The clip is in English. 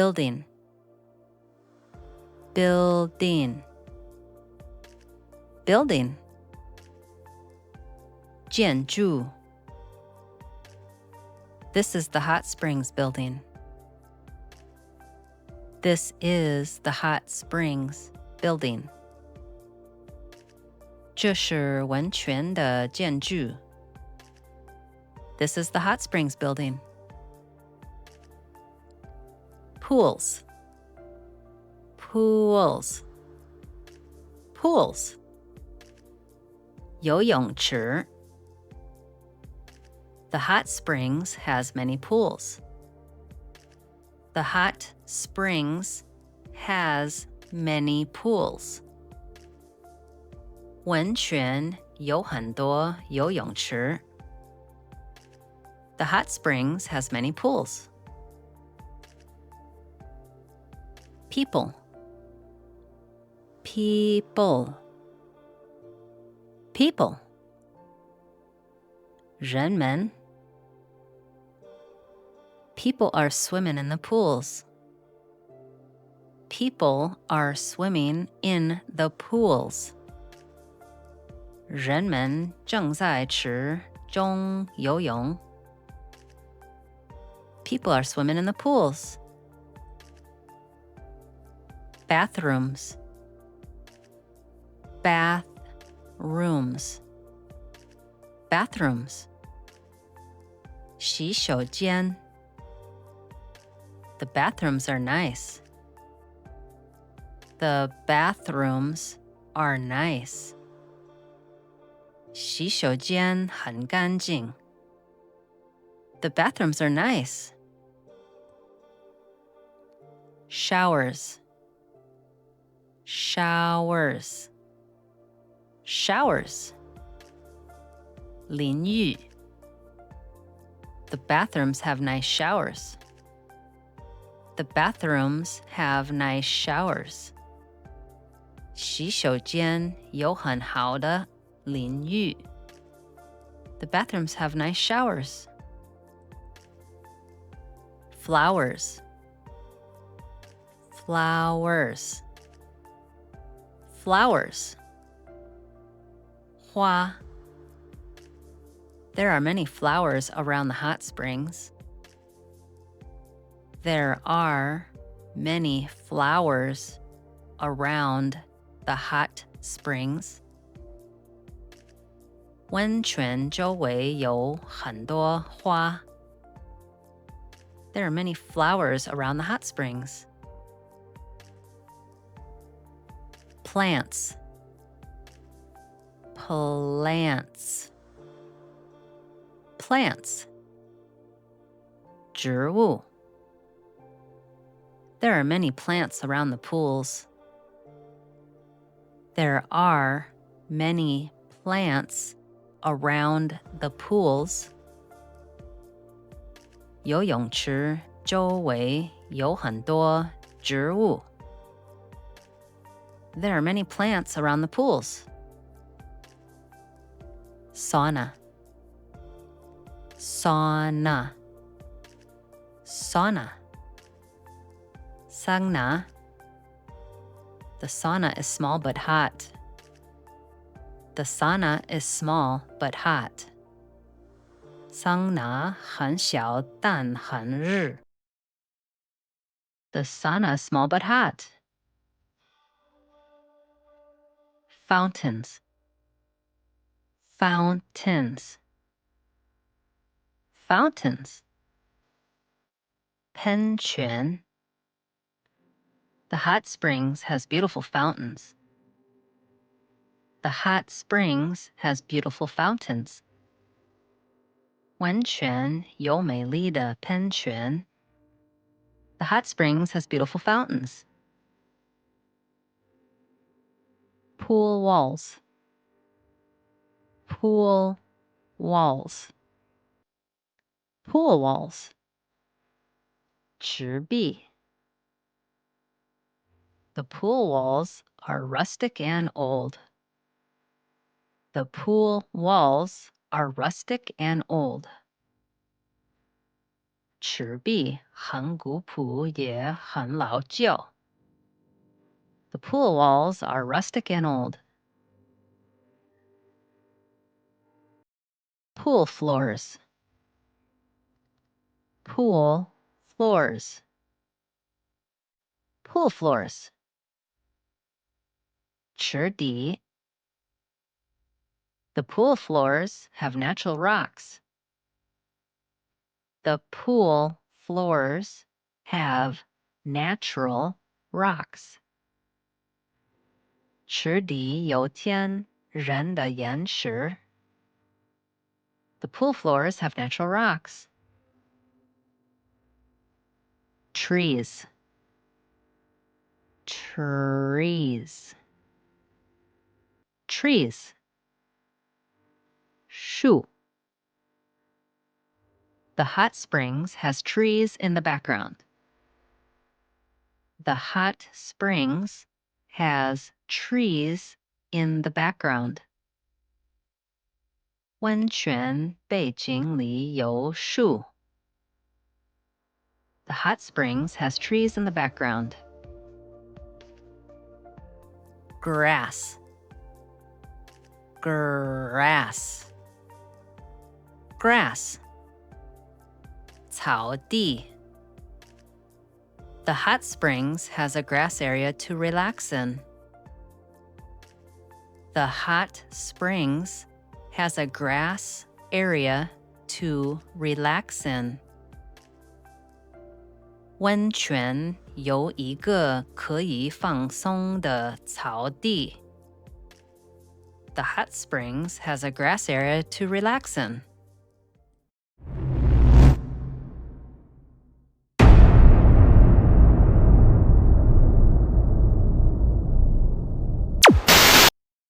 building, building, building. 建筑 This is the hot springs building. This is the hot springs building. 这是温泉的建筑 This is the hot springs building. Pools, pools, pools. 游泳池 The hot springs has many pools. The hot springs has many pools. 温泉有很多游泳池 The hot springs has many pools. People, people, people. 人们 People are swimming in the pools. People are swimming in the pools. 人们正在池中游泳 People are swimming in the pools. Bathrooms, bathrooms, bathrooms. 洗手间 The bathrooms are nice. The bathrooms are nice. 洗手间很干净 The bathrooms are nice. Showers, showers, showers. 淋浴 The bathrooms have nice showers. The bathrooms have nice showers. 洗手间有很好的淋浴 The bathrooms have nice showers. Flowers, flowers, flowers. 花 There are many flowers around the hot springs. There are many flowers around the hot springs. 温泉周围有很多花 There are many flowers around the hot springs. Plants, plants, plants. 植物 There are many plants around the pools. There are many plants around the pools. 游泳池周围有很多植物 There are many plants around the pools. Sauna, sauna, sauna. Sauna. The sauna is small but hot. The sauna is small but hot. 桑拿很小但很热 The sauna is small but hot. Fountains, fountains, fountains. 喷泉 The hot springs has beautiful fountains. The hot springs has beautiful fountains. 温泉有美丽的喷泉 The hot springs has beautiful fountains. Pool walls, pool walls, pool walls. 池壁 The pool walls are rustic and old. The pool walls are rustic and old. 池壁很古朴也很老旧。The pool walls are rustic and old. Pool floors. Pool floors. Pool floors. 池底 The pool floors have natural rocks. The pool floors have natural rocks. 池底有天然的岩石。The pool floors have natural rocks. Trees. Trees. Trees. 树 The hot springs has trees in the background. The hot springs has trees in the background. 温泉背景里有树。The hot springs has trees in the background. Grass. Grass. Grass. 草地 The hot springs has a grass area to relax in. The hot springs has a grass area to relax in. 温泉有一个可以放松的草地。The hot springs has a grass area to relax in.